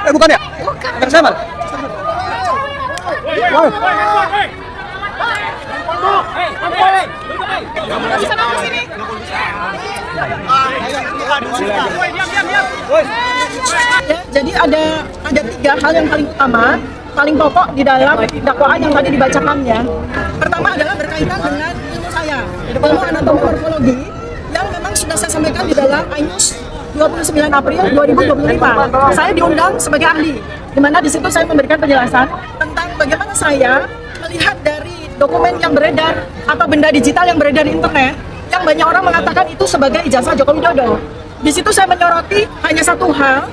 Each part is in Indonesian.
Bukan ya? Bukan. Bukan saya, Mal. Ya, jadi ada 3 hal yang paling utama, paling pokok di dalam dakwaan yang tadi dibacakannya. Pertama adalah berkaitan dengan ilmu saya, ilmu anatomi morfologi yang memang sudah saya sampaikan di dalam INUS 29 April 2025. Saya diundang sebagai ahli, di mana di situ saya memberikan penjelasan tentang bagaimana saya melihat dari dokumen yang beredar atau benda digital yang beredar di internet, yang banyak orang mengatakan itu sebagai ijazah Joko Widodo. Di situ saya menyoroti hanya satu hal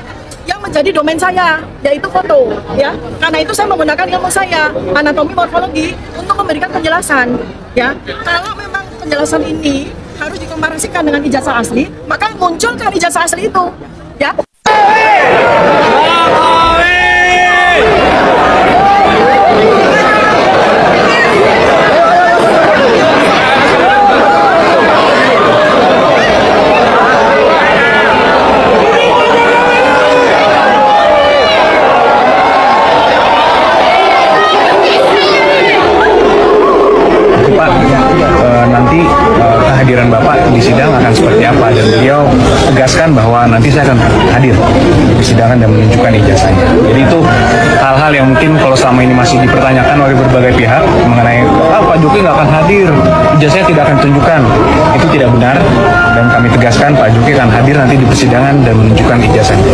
yang menjadi domain saya, yaitu foto, ya. Karena itu saya menggunakan ilmu saya, anatomi morfologi, untuk memberikan penjelasan, ya. Kalau memang penjelasan ini harus dikomparasikan dengan ijazah asli, maka munculkan ijazah asli itu, ya. Nanti kehadiran Bapak di sidang akan seperti apa, dan beliau tegaskan bahwa nanti saya akan hadir di persidangan dan menunjukkan ijazahnya. Jadi itu hal-hal yang mungkin kalau selama ini masih dipertanyakan oleh berbagai pihak mengenai Pak Jokowi nggak akan hadir, ijazahnya tidak akan tunjukkan, itu tidak benar, dan kami tegaskan Pak Jokowi akan hadir nanti di persidangan dan menunjukkan ijazahnya.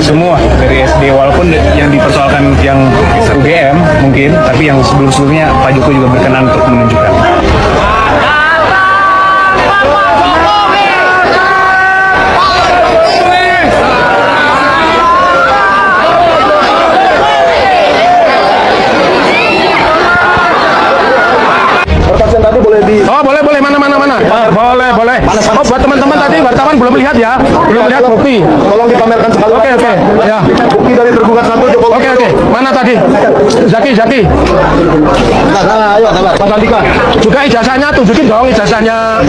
Semua dari SD, walaupun yang dipersoalkan yang UGM mungkin, tapi yang sebelum-sebelumnya Pak Jokowi juga berkenan untuk menunjukkan. Tadi boleh di... Oh, boleh, mana. Boleh. Oh, buat teman-teman tadi wartawan belum lihat ya, belum lihat bukti. Tolong dipamerkan sekali. Oke. Ya. Bukti dari tergugat 1 Jokowi. Oke. Mana tadi? Zaki. Ayo, Mas Andika. Juga ijazahnya, tunjukin dong ijazahnya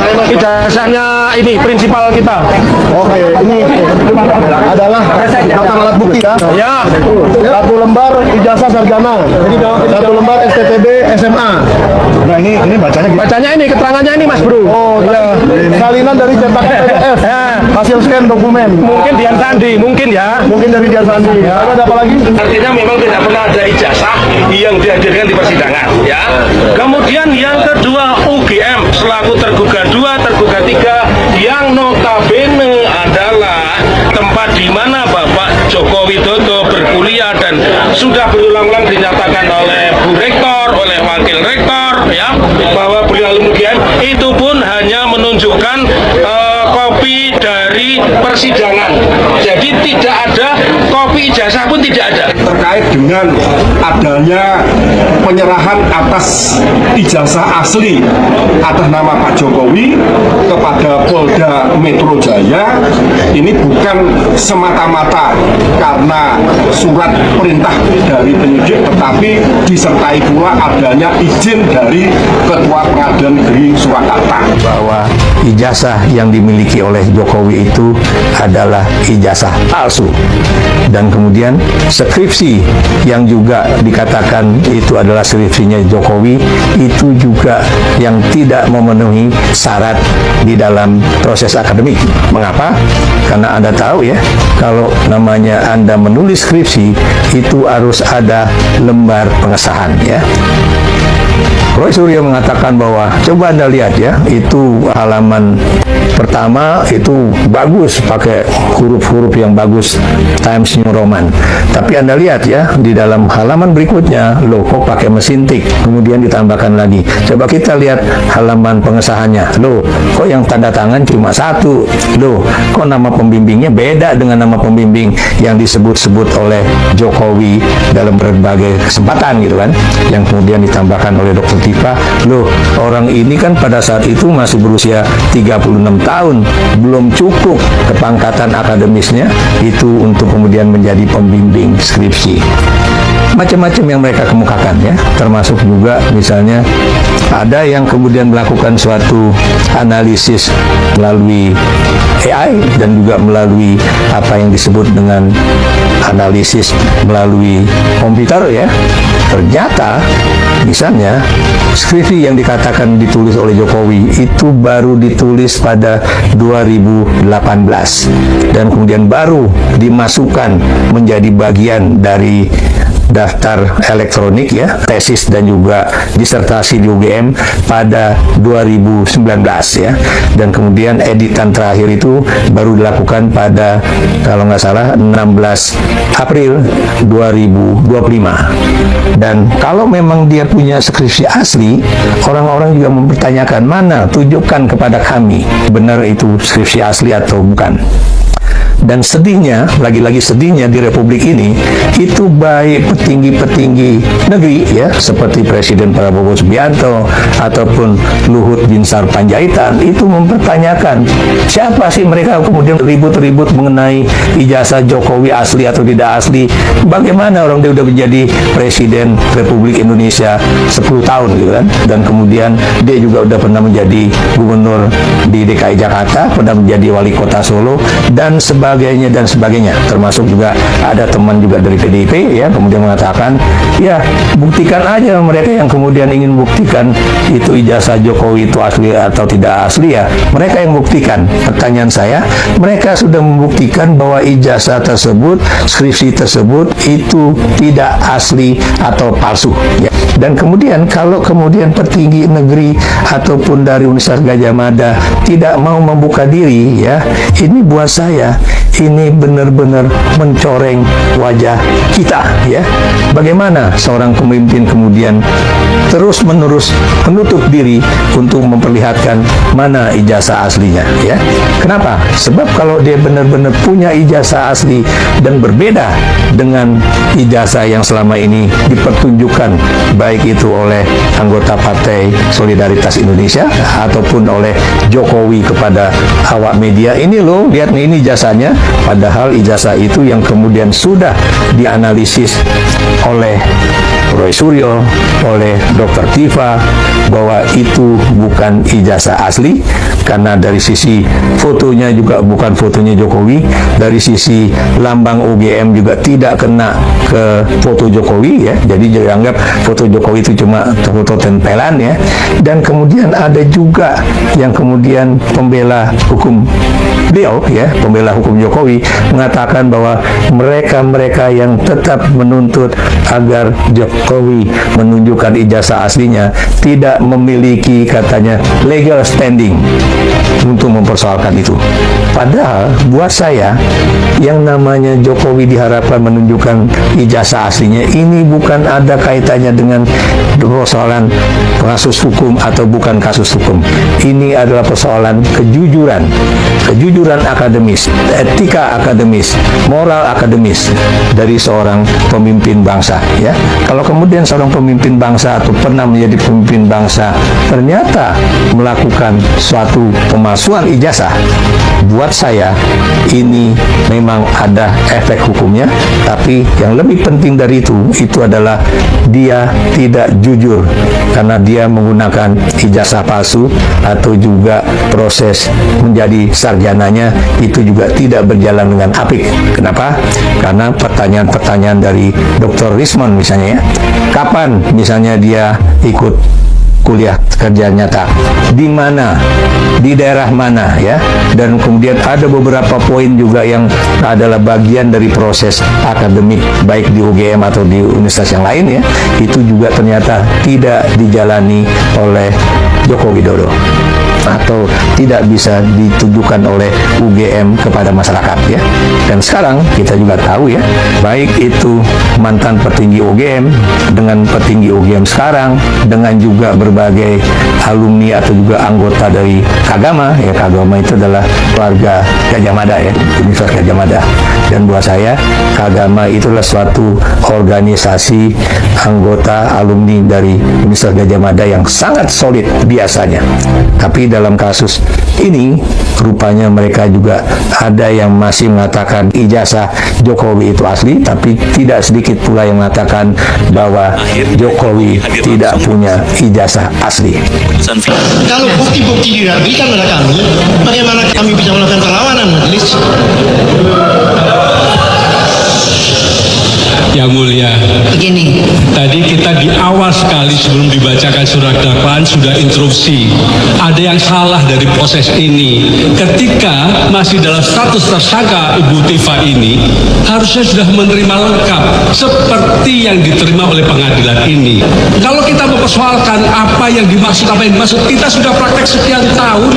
ini prinsipal kita. Oke, ini adalah daftar alat bukti ya. Ya. 1 lembar ijazah sarjana. 1 lembar STTB SMA. Nah, ini Bacanya ini, keterangannya ini Mas Bro. Oh iya. Salinan dari cetak PDF. Hasil scan dokumen. Mungkin Dian Sandi, mungkin ya. Mungkin dari Dian Sandi. Ya. Ada apa lagi? Artinya memang tidak pernah ada ijazah yang dihadirkan di persidangan, ya. Kemudian yang kedua, UGM selaku tergugat 2, tergugat 3 yang notabene adalah tempat di mana Bapak Joko Widodo berkuliah dan sudah berulang-ulang dinyatakan oleh Bu Rektor, oleh Wakil Rektor, ya, bahwa beliau alumni UGM, itu pun hanya menunjukkan kopi dari persidangan. Jadi tidak ada kopi ijazah pun tidak ada. Terkait dengan adanya penyerahan atas ijazah asli atas nama Pak Jokowi kepada Polda Metro Jaya, ini bukan semata-mata karena surat perintah dari penyidik, tetapi disertai pula adanya izin dari Ketua Pengadilan Negeri Surakarta. Bahwa ijazah yang dimiliki oleh Jokowi itu adalah ijazah palsu, dan kemudian skripsi yang juga dikatakan itu adalah skripsinya Jokowi itu juga yang tidak memenuhi syarat di dalam proses akademik. Mengapa? Karena Anda tahu ya, kalau namanya Anda menulis skripsi itu harus ada lembar pengesahan ya. Roy Suryo mengatakan bahwa coba Anda lihat ya, itu halaman pertama itu bagus, pakai huruf-huruf yang bagus, Times New Roman. Tapi Anda lihat ya, di dalam halaman berikutnya, loh kok pakai mesin tik, kemudian ditambahkan lagi. Coba kita lihat halaman pengesahannya, loh kok yang tanda tangan cuma 1, loh kok nama pembimbingnya beda dengan nama pembimbing yang disebut-sebut oleh Jokowi dalam berbagai kesempatan gitu kan, yang kemudian ditambahkan oleh Dr. Tifa, loh orang ini kan pada saat itu masih berusia 36 tahun, belum cukup kepangkatan akademisnya itu untuk kemudian menjadi pembimbing skripsi. macam-macam yang mereka kemukakan ya, termasuk juga misalnya ada yang kemudian melakukan suatu analisis melalui AI dan juga melalui apa yang disebut dengan analisis melalui komputer ya. Ternyata misalnya skripsi yang dikatakan ditulis oleh Jokowi itu baru ditulis pada 2018 dan kemudian baru dimasukkan menjadi bagian dari daftar elektronik ya, tesis dan juga disertasi di UGM pada 2019 ya, dan kemudian editan terakhir itu baru dilakukan pada kalau nggak salah 16 April 2025. Dan kalau memang dia punya skripsi asli, orang-orang juga mempertanyakan, mana, tunjukkan kepada kami benar itu skripsi asli atau bukan. Dan sedihnya, lagi-lagi sedihnya di Republik ini, itu baik petinggi-petinggi negeri ya, seperti Presiden Prabowo Subianto ataupun Luhut Binsar Panjaitan, itu mempertanyakan siapa sih mereka, kemudian ribut-ribut mengenai ijazah Jokowi asli atau tidak asli. Bagaimana orang dia udah menjadi Presiden Republik Indonesia 10 tahun gitu kan, dan kemudian dia juga udah pernah menjadi gubernur di DKI Jakarta, pernah menjadi wali kota Solo, dan sebagainya, termasuk juga ada teman juga dari PDIP ya, kemudian mengatakan ya buktikan aja, mereka yang kemudian ingin buktikan itu ijazah Jokowi itu asli atau tidak asli ya, mereka yang buktikan. Pertanyaan saya, mereka sudah membuktikan bahwa ijazah tersebut, skripsi tersebut itu tidak asli atau palsu ya. Dan kemudian kalau kemudian petinggi negeri ataupun dari Universitas Gadjah Mada tidak mau membuka diri ya, ini buat saya ini benar-benar mencoreng wajah kita ya. Bagaimana seorang pemimpin kemudian terus-menerus menutup diri untuk memperlihatkan mana ijazah aslinya ya. Kenapa? Sebab kalau dia benar-benar punya ijazah asli dan berbeda dengan ijazah yang selama ini dipertunjukkan, baik itu oleh anggota Partai Solidaritas Indonesia ataupun oleh Jokowi kepada awak media, ini loh, lihat nih, ini ijazahnya. Padahal ijazah itu yang kemudian sudah dianalisis oleh Roy Suryo, oleh Dr. Tifa, bahwa itu bukan ijazah asli, karena dari sisi fotonya juga bukan fotonya Jokowi, dari sisi lambang UGM juga tidak kena ke foto Jokowi ya, jadi dianggap foto Jokowi itu cuma foto tempelan ya. Dan kemudian ada juga yang kemudian pembela hukum beliau ya, pembela hukum Jokowi, mengatakan bahwa mereka-mereka yang tetap menuntut agar Jokowi menunjukkan ijazah aslinya tidak memiliki, katanya, legal standing untuk mempersoalkan itu. Padahal buat saya, yang namanya Jokowi diharapkan menunjukkan ijazah aslinya, ini bukan ada kaitannya dengan persoalan kasus hukum atau bukan kasus hukum. Ini adalah persoalan kejujuran, kejujuran akademis, etika akademis, moral akademis dari seorang pemimpin bangsa ya. Kalau kemudian seorang pemimpin bangsa atau pernah menjadi pemimpin bangsa ternyata melakukan suatu pemalsuan ijazah, buat saya ini memang ada efek hukumnya. Tapi yang lebih penting dari itu adalah dia tidak jujur, karena dia menggunakan ijazah palsu atau juga proses menjadi sarjananya itu juga tidak berjalan dengan apik. Kenapa? Karena pertanyaan-pertanyaan dari Dr. Rismon misalnya ya, kapan misalnya dia ikut kuliah kerja nyata, di mana, di daerah mana ya, dan kemudian ada beberapa poin juga yang adalah bagian dari proses akademik baik di UGM atau di universitas yang lain ya, itu juga ternyata tidak dijalani oleh Joko Widodo atau tidak bisa ditujukan oleh UGM kepada masyarakat ya. Dan sekarang kita juga tahu ya, baik itu mantan petinggi UGM dengan petinggi UGM sekarang, dengan juga berbagai alumni atau juga anggota dari Kagama ya. Kagama itu adalah keluarga Gadjah Mada ya, Universitas Gadjah Mada. Dan buat saya, Kagama itulah suatu organisasi anggota alumni dari Universitas Gadjah Mada yang sangat solid biasanya. Tapi dalam kasus ini rupanya mereka juga ada yang masih mengatakan ijazah Jokowi itu asli, tapi tidak sedikit pula yang mengatakan bahwa Jokowi tidak punya ijazah asli. Kalau bukti-bukti tidak diberikan pada kami, bagaimana kami bisa melakukan perlawanan, majelis? Yang mulia, Begini, tadi kita di awal sekali sebelum dibacakan surat dakwaan sudah interupsi. Ada yang salah dari proses ini. Ketika masih dalam status tersangka Ibu Tifa ini, harusnya sudah menerima lengkap seperti yang diterima oleh pengadilan ini. Kalau kita mempersoalkan apa yang dimaksud, kita sudah praktek sekian tahun,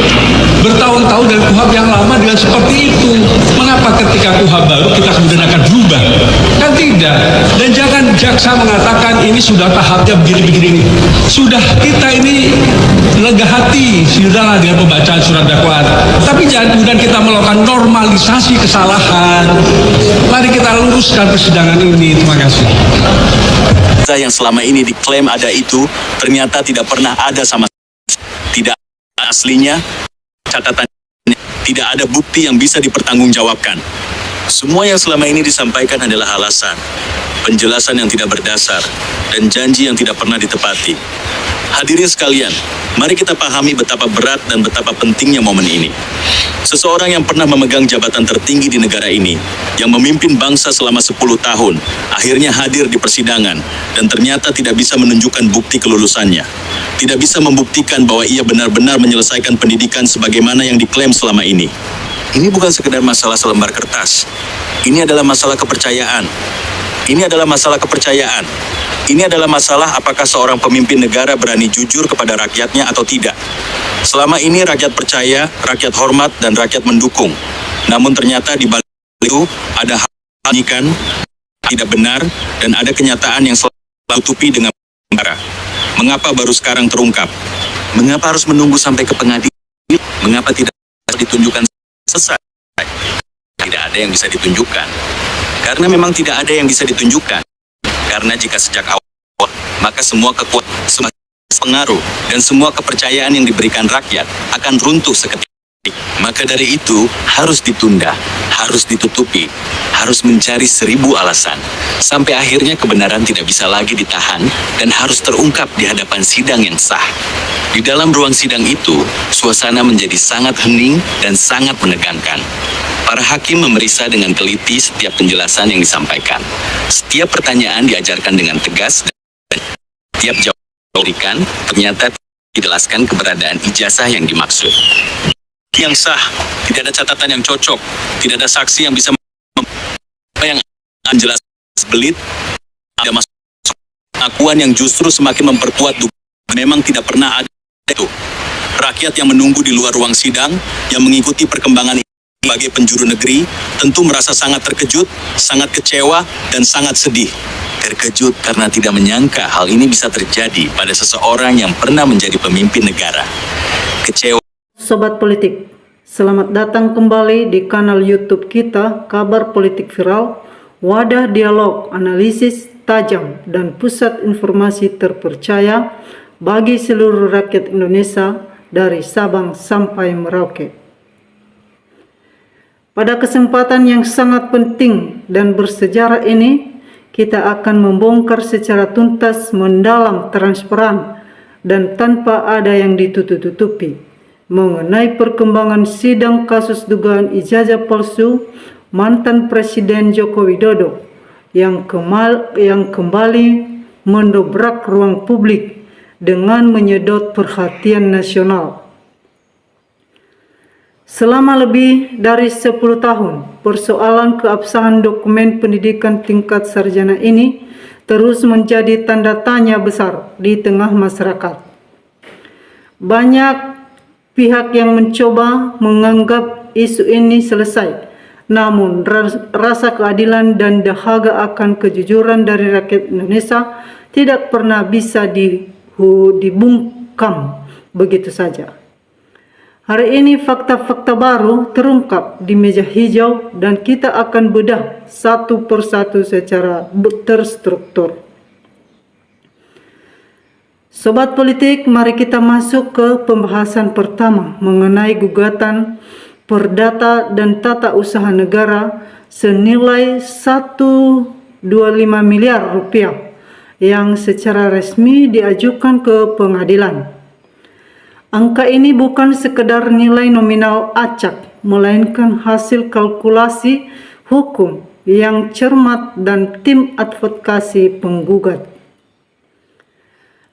bertahun-tahun dari KUHAP yang lama dengan seperti itu. Mengapa ketika KUHAP baru kita kemudian akan berubah? Kan tidak. Dan jangan jaksa mengatakan ini sudah tahapnya begini-begini. Sudah kita ini lega hati, sudahlah dengan pembacaan surat dakwaan. Tapi jangan kemudian kita melakukan normalisasi kesalahan. Mari kita luruskan persidangan ini. Terima kasih. Yang selama ini diklaim ada itu ternyata tidak pernah ada sama tidak aslinya, catatan tidak ada bukti yang bisa dipertanggungjawabkan. Semua yang selama ini disampaikan adalah alasan, penjelasan yang tidak berdasar, dan janji yang tidak pernah ditepati. Hadirin sekalian, mari kita pahami betapa berat dan betapa pentingnya momen ini. Seseorang yang pernah memegang jabatan tertinggi di negara ini, yang memimpin bangsa selama 10 tahun, akhirnya hadir di persidangan, dan ternyata tidak bisa menunjukkan bukti kelulusannya. Tidak bisa membuktikan bahwa ia benar-benar menyelesaikan pendidikan sebagaimana yang diklaim selama ini. Ini bukan sekedar masalah selembar kertas. Ini adalah masalah kepercayaan. Ini adalah masalah kepercayaan. Ini adalah masalah apakah seorang pemimpin negara berani jujur kepada rakyatnya atau tidak. Selama ini rakyat percaya, rakyat hormat, dan rakyat mendukung. Namun ternyata di balik itu ada hal yang tidak benar dan ada kenyataan yang selalu tutupi dengan cara. Mengapa baru sekarang terungkap? Mengapa harus menunggu sampai ke pengadilan? Mengapa tidak ditunjukkan selesai? Tidak ada yang bisa ditunjukkan. Karena memang tidak ada yang bisa ditunjukkan. Karena jika sejak awal, maka semua kekuatan, semua pengaruh, dan semua kepercayaan yang diberikan rakyat akan runtuh seketika. Maka dari itu, harus ditunda, harus ditutupi, harus mencari 1000 alasan. Sampai akhirnya kebenaran tidak bisa lagi ditahan dan harus terungkap di hadapan sidang yang sah. Di dalam ruang sidang itu, suasana menjadi sangat hening dan sangat menegangkan. Para hakim memeriksa dengan teliti setiap penjelasan yang disampaikan. Setiap pertanyaan diajarkan dengan tegas dan setiap jawaban diberikan ternyata dijelaskan keberadaan ijazah yang dimaksud. Yang sah, tidak ada catatan yang cocok, tidak ada saksi yang bisa yang jelas belit, ada pengakuan yang justru semakin memperkuat dugaan memang tidak pernah ada itu. Rakyat yang menunggu di luar ruang sidang, yang mengikuti perkembangan sebagai penjuru negeri, tentu merasa sangat terkejut, sangat kecewa, dan sangat sedih. Terkejut karena tidak menyangka hal ini bisa terjadi pada seseorang yang pernah menjadi pemimpin negara. Kecewa. Sobat Politik, selamat datang kembali di kanal YouTube kita, Kabar Politik Viral, wadah dialog, analisis tajam, dan pusat informasi terpercaya bagi seluruh rakyat Indonesia dari Sabang sampai Merauke. Pada kesempatan yang sangat penting dan bersejarah ini, kita akan membongkar secara tuntas, mendalam, transparan, dan tanpa ada yang ditutup-tutupi mengenai perkembangan sidang kasus dugaan ijazah palsu mantan Presiden Joko Widodo yang kembali mendobrak ruang publik dengan menyedot perhatian nasional. Selama lebih dari 10 tahun, persoalan keabsahan dokumen pendidikan tingkat sarjana ini terus menjadi tanda tanya besar di tengah masyarakat. Banyak pihak yang mencoba menganggap isu ini selesai, namun rasa keadilan dan dahaga akan kejujuran dari rakyat Indonesia tidak pernah bisa dibungkam begitu saja. Hari ini fakta-fakta baru terungkap di meja hijau dan kita akan bedah satu persatu secara terstruktur. Sobat politik, mari kita masuk ke pembahasan pertama mengenai gugatan perdata dan tata usaha negara senilai 125 miliar rupiah yang secara resmi diajukan ke pengadilan. Angka ini bukan sekedar nilai nominal acak, melainkan hasil kalkulasi hukum yang cermat dan tim advokasi penggugat.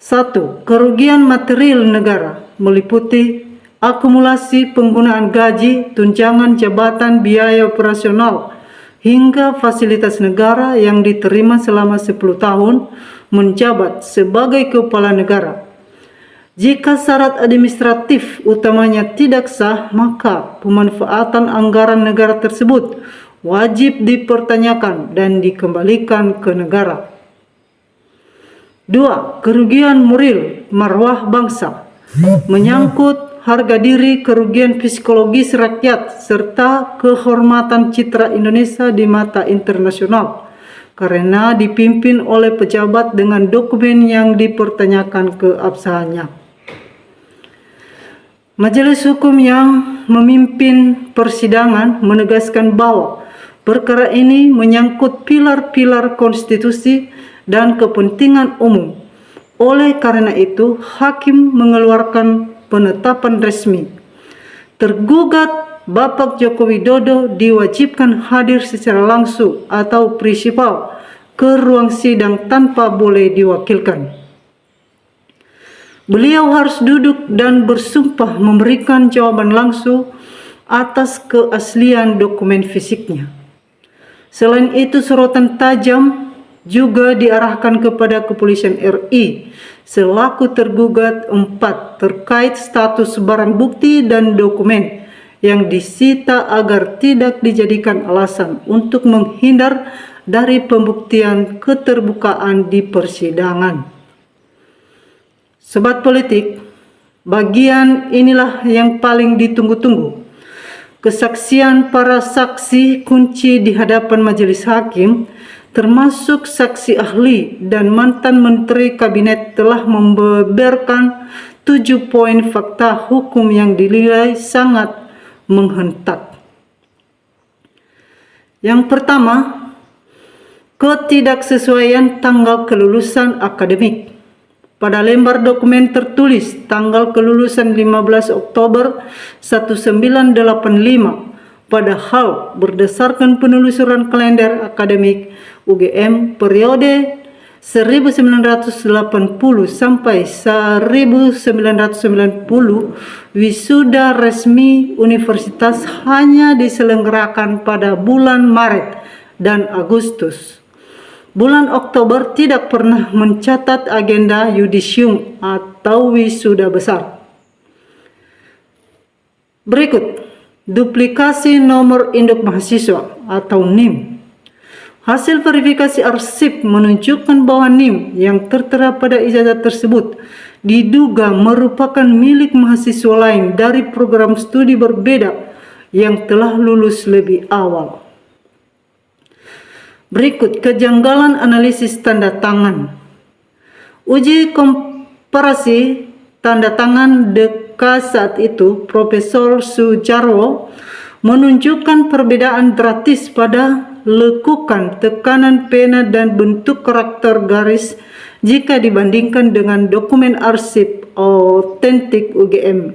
1. Kerugian material negara meliputi akumulasi penggunaan gaji, tunjangan jabatan, biaya operasional, hingga fasilitas negara yang diterima selama 10 tahun menjabat sebagai kepala negara. Jika syarat administratif utamanya tidak sah, maka pemanfaatan anggaran negara tersebut wajib dipertanyakan dan dikembalikan ke negara. 2. Kerugian moral marwah bangsa menyangkut harga diri, kerugian psikologis rakyat, serta kehormatan citra Indonesia di mata internasional karena dipimpin oleh pejabat dengan dokumen yang dipertanyakan keabsahannya. Majelis hukum yang memimpin persidangan menegaskan bahwa perkara ini menyangkut pilar-pilar konstitusi dan kepentingan umum. Oleh karena itu, hakim mengeluarkan penetapan resmi. Tergugat Bapak Joko Widodo diwajibkan hadir secara langsung atau prinsipal ke ruang sidang tanpa boleh diwakilkan. Beliau harus duduk dan bersumpah memberikan jawaban langsung atas keaslian dokumen fisiknya. Selain itu, sorotan tajam juga diarahkan kepada Kepolisian RI selaku tergugat 4 terkait status barang bukti dan dokumen yang disita agar tidak dijadikan alasan untuk menghindar dari pembuktian keterbukaan di persidangan. Sobat politik, bagian inilah yang paling ditunggu-tunggu. Kesaksian para saksi kunci di hadapan majelis hakim, termasuk saksi ahli dan mantan menteri kabinet, telah membeberkan 7 poin fakta hukum yang dinilai sangat menghentak. Yang pertama, ketidaksesuaian tanggal kelulusan akademik. Pada lembar dokumen tertulis tanggal kelulusan 15 Oktober 1985, padahal berdasarkan penelusuran kalender akademik UGM periode 1980 sampai 1990, wisuda resmi universitas hanya diselenggarakan pada bulan Maret dan Agustus. Bulan Oktober tidak pernah mencatat agenda yudisium atau wisuda besar. Berikut duplikasi nomor induk mahasiswa atau NIM. Hasil verifikasi arsip menunjukkan bahwa NIM yang tertera pada ijazah tersebut diduga merupakan milik mahasiswa lain dari program studi berbeda yang telah lulus lebih awal. Berikut kejanggalan analisis tanda tangan. Uji komparasi tanda tangan DK saat itu, Profesor Sujarwo, menunjukkan perbedaan drastis pada lekukan, tekanan pena, dan bentuk karakter garis jika dibandingkan dengan dokumen arsip otentik UGM.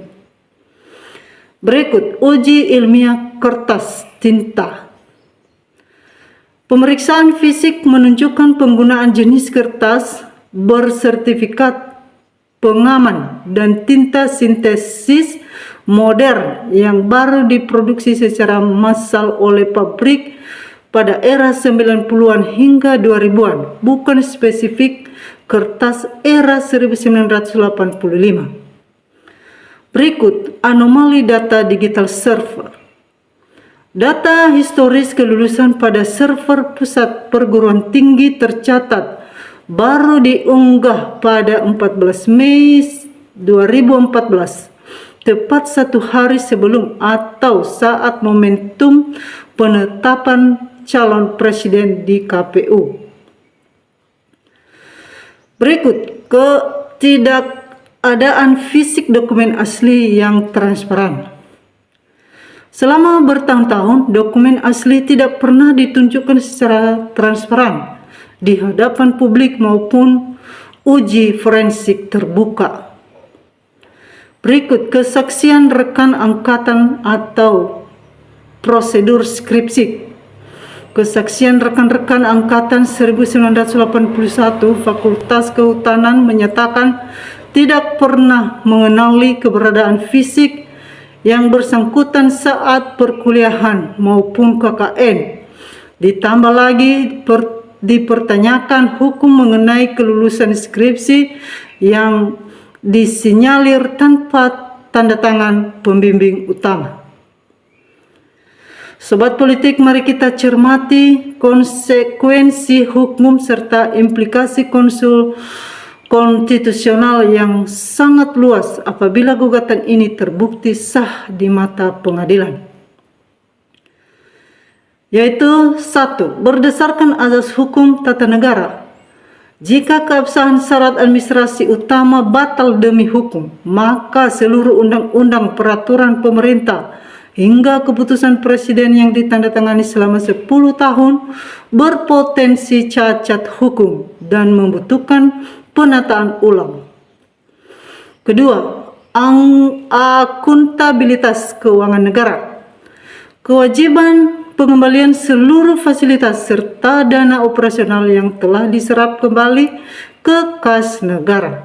Berikut uji ilmiah kertas tinta. Pemeriksaan fisik menunjukkan penggunaan jenis kertas bersertifikat pengaman dan tinta sintesis modern yang baru diproduksi secara massal oleh pabrik pada era 90-an hingga 2000-an, bukan spesifik kertas era 1985. Berikut anomali data digital server. Data historis kelulusan pada server pusat perguruan tinggi tercatat baru diunggah pada 14 Mei 2014, tepat 1 hari sebelum atau saat momentum penetapan calon presiden di KPU. Berikut ketidakadaan fisik dokumen asli yang transparan. Selama bertahun-tahun, dokumen asli tidak pernah ditunjukkan secara transparan di hadapan publik maupun uji forensik terbuka. Berikut kesaksian rekan angkatan atau prosedur skripsi. Kesaksian rekan-rekan angkatan 1981 Fakultas Kehutanan menyatakan tidak pernah mengenali keberadaan fisik yang bersangkutan saat perkuliahan maupun KKN. Ditambah lagi dipertanyakan hukum mengenai kelulusan skripsi yang disinyalir tanpa tanda tangan pembimbing utama. Sobat politik, mari kita cermati konsekuensi hukum serta implikasi konstitusional yang sangat luas apabila gugatan ini terbukti sah di mata pengadilan. Yaitu 1. Berdasarkan azas hukum tata negara, jika keabsahan syarat administrasi utama batal demi hukum, maka seluruh undang-undang peraturan pemerintah hingga keputusan presiden yang ditandatangani selama 10 tahun berpotensi cacat hukum dan membutuhkan penataan ulang. Kedua, akuntabilitas keuangan negara. Kewajiban pengembalian seluruh fasilitas serta dana operasional yang telah diserap kembali ke kas negara.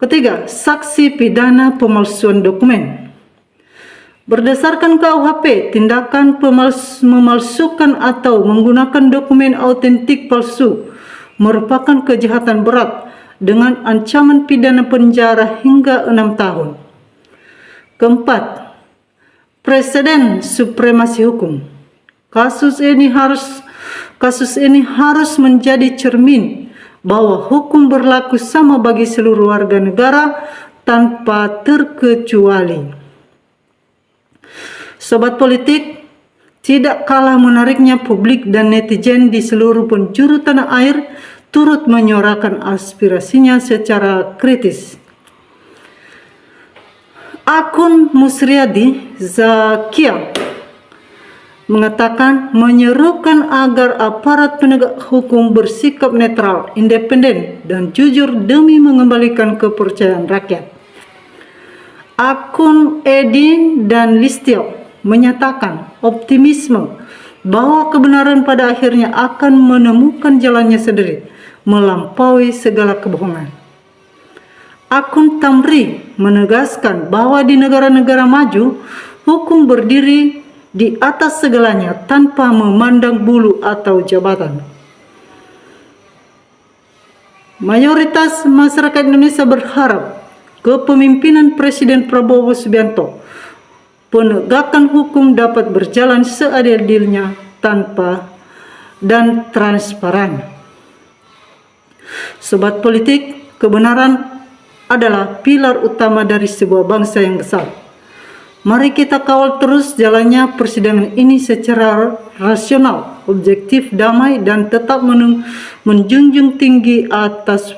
Ketiga, saksi pidana pemalsuan dokumen. Berdasarkan KUHP, tindakan memalsukan atau menggunakan dokumen autentik palsu merupakan kejahatan berat dengan ancaman pidana penjara hingga 6 tahun. Keempat, presiden supremasi hukum. Kasus ini harus menjadi cermin bahwa hukum berlaku sama bagi seluruh warga negara tanpa terkecuali. Sobat politik, tidak kalah menariknya publik dan netizen di seluruh penjuru tanah air turut menyuarakan aspirasinya secara kritis. Akun Musriadi Zakia mengatakan menyerukan agar aparat penegak hukum bersikap netral, independen, dan jujur demi mengembalikan kepercayaan rakyat. Akun Edin dan Listio menyatakan optimisme bahwa kebenaran pada akhirnya akan menemukan jalannya sendiri melampaui segala kebohongan. Akun Tamri menegaskan bahwa di negara-negara maju, hukum berdiri di atas segalanya tanpa memandang bulu atau jabatan. Mayoritas masyarakat Indonesia berharap kepemimpinan Presiden Prabowo Subianto penegakan hukum dapat berjalan seadil-adilnya tanpa dan transparan. Sobat politik, kebenaran adalah pilar utama dari sebuah bangsa yang besar. Mari kita kawal terus jalannya persidangan ini secara rasional, objektif, damai, dan tetap menjunjung tinggi atas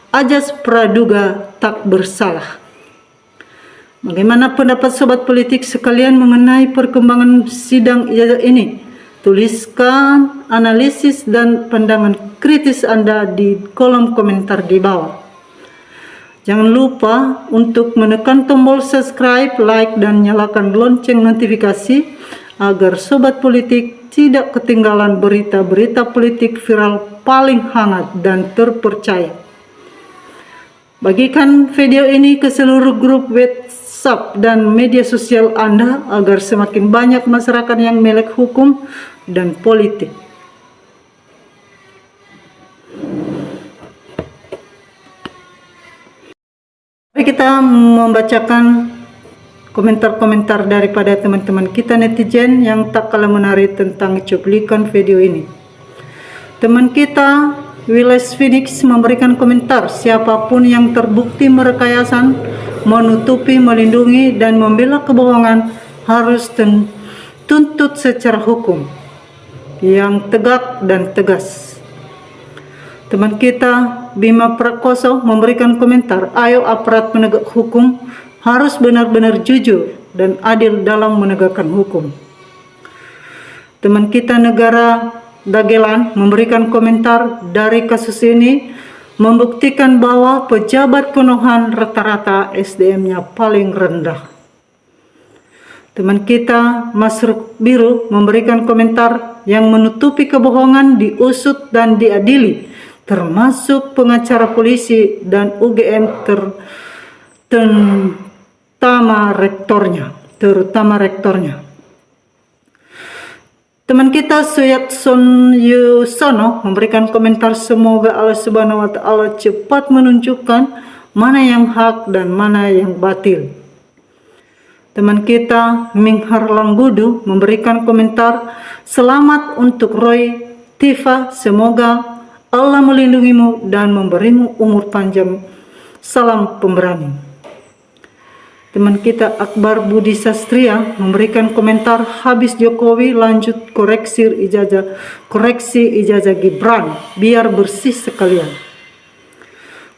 ajas praduga tak bersalah. Bagaimana pendapat sobat politik sekalian mengenai perkembangan sidang ini? Tuliskan analisis dan pandangan kritis Anda di kolom komentar di bawah. Jangan lupa untuk menekan tombol subscribe, like, dan nyalakan lonceng notifikasi agar sobat politik tidak ketinggalan berita-berita politik viral paling hangat dan terpercaya. Bagikan video ini ke seluruh grup WhatsApp dan media sosial Anda agar semakin banyak masyarakat yang melek hukum dan politik. Mari kita membacakan komentar-komentar daripada teman-teman kita netizen yang tak kalah menarik tentang cuplikan video ini. Teman kita Willis Phoenix memberikan komentar, siapapun yang terbukti merekayasa, menutupi, melindungi, dan membela kebohongan harus tuntut secara hukum yang tegak dan tegas. Teman kita Bima Prakoso memberikan komentar, ayo aparat penegak hukum harus benar-benar jujur dan adil dalam menegakkan hukum. Teman kita Negara Dagelan memberikan komentar, dari kasus ini membuktikan bahwa pejabat Konohan rata-rata SDM-nya paling rendah. Teman kita Masruk Biru memberikan komentar, yang menutupi kebohongan diusut dan diadili, termasuk pengacara polisi dan UGM terutama rektornya. Teman kita Suyatson Yusono memberikan komentar, semoga Allah Subhanahu wa Ta'ala cepat menunjukkan mana yang hak dan mana yang batil. Teman kita Minghar Langgudu memberikan komentar, selamat untuk Roy Tifa, semoga Allah melindungimu dan memberimu umur panjang. Salam pemberani. Teman kita Akbar Budi Sastria memberikan komentar, habis Jokowi lanjut koreksi ijazah Gibran biar bersih sekalian.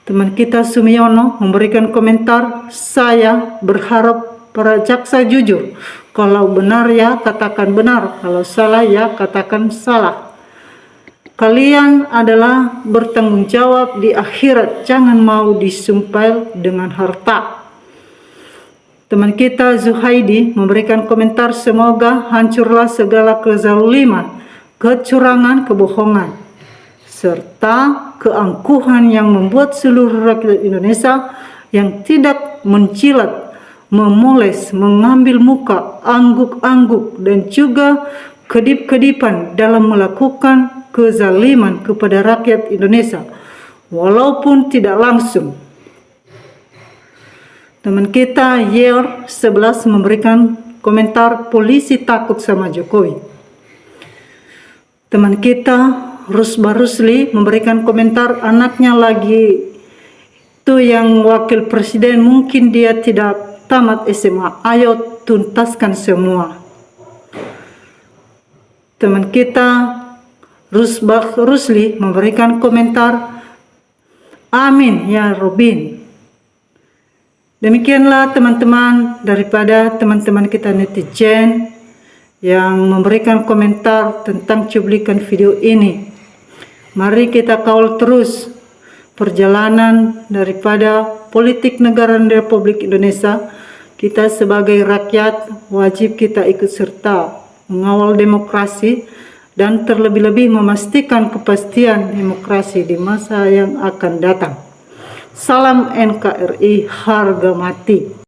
Teman kita Sumiono memberikan komentar, saya berharap para jaksa jujur, kalau benar ya katakan benar, kalau salah ya katakan salah. Kalian adalah bertanggung jawab di akhirat, jangan mau disumpah dengan harta. Teman kita Zuhaidi memberikan komentar, semoga hancurlah segala kezaliman, kecurangan, kebohongan, serta keangkuhan yang membuat seluruh rakyat Indonesia yang tidak mencilat, memoles, mengambil muka, angguk-angguk, dan juga kedip-kedipan dalam melakukan kezaliman kepada rakyat Indonesia, walaupun tidak langsung. Teman kita Year 11 memberikan komentar, polisi takut sama Jokowi. Teman kita Rusba Rusli memberikan komentar, anaknya lagi itu yang wakil presiden, mungkin dia tidak tamat SMA, ayo tuntaskan semua. Teman kita Rusba Rusli memberikan komentar, amin ya Robin. Demikianlah teman-teman daripada teman-teman kita netizen yang memberikan komentar tentang cuplikan video ini. Mari kita kawal terus perjalanan daripada politik negara Republik Indonesia. Kita sebagai rakyat wajib kita ikut serta mengawal demokrasi dan terlebih-lebih memastikan kepastian demokrasi di masa yang akan datang. Salam NKRI, harga mati.